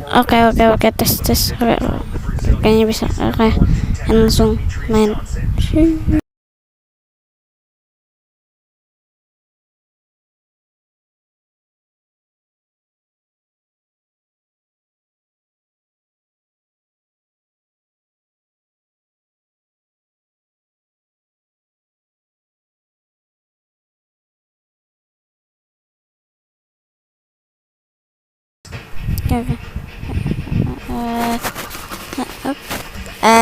Oke, tes. Oke, kayaknya bisa. Oke, langsung main. Oke. Up, up, up,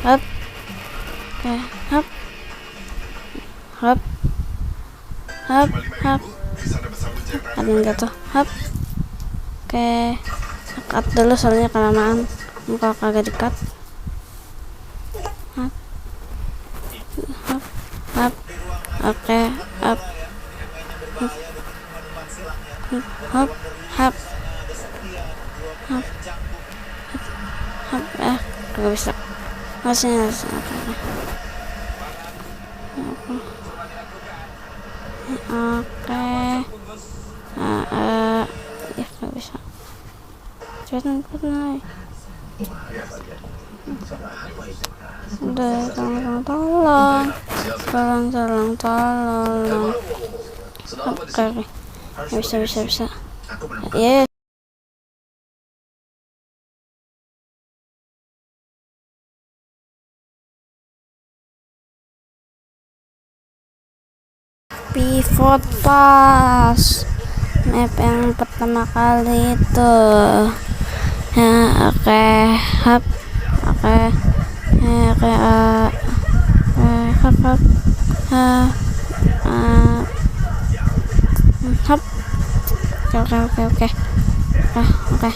up, up, up, up, up. Ada yang jatuh. Up. Oke, cut dulu soalnya kelamaan, muka kagak dikat. Up, up, up. Oke, up, up, up, up, up, up. Kagak bisa. Masih. Oke. Ya nggak bisa. Cepetan naik. Udah, tolong. Oke. Bisa. Yes. Pivot pass, map yang pertama kali itu ya. Oke, hap, oke, hap, oke,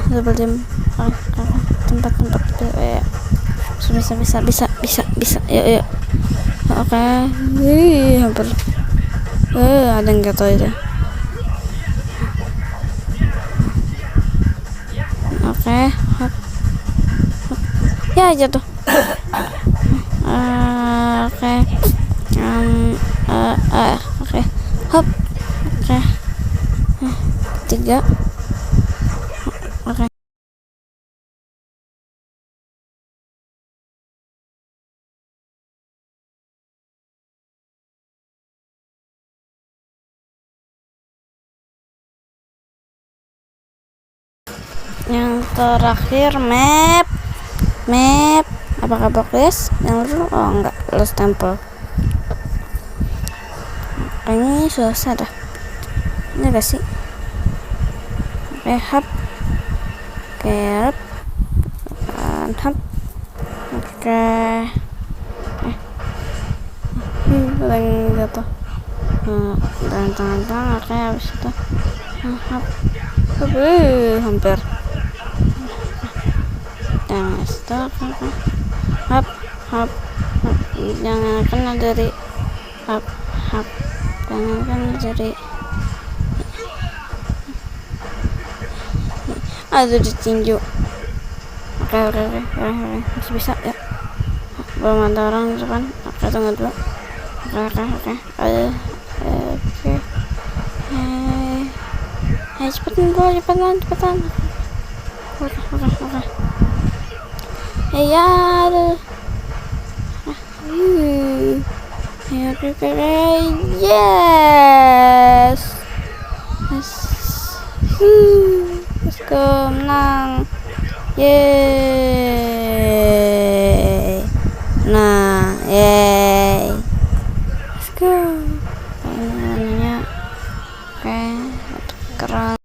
double jump, tempat ya. Bisa, yuk. Oke, hampir. Ada yang jatuh itu. Oke, hop. Ya jatuh. Oke, oke, hop. Oke, 3. Oke. Yang terakhir map apakah bagus? Yang dulu enggak, Lost Temple. Kayaknya susah dah. Ini gak sih? Hap. Oke, hap. Oke. Lagi jatuh. Dan tangan. Oke, habis itu hap. Hampir. Jangan stop. Hap. Jangan kena dari hap. Jangan kena dari. Aduh, ditinju. Oke, masih bisa ya. Belum ada orang di depan. Oke, tunggu dulu. Oke. Cepetan. Oke. Ya. Yes. Let's go, menang. Yeay. Nah, yeay. Let's go. Warnanya oke, keren.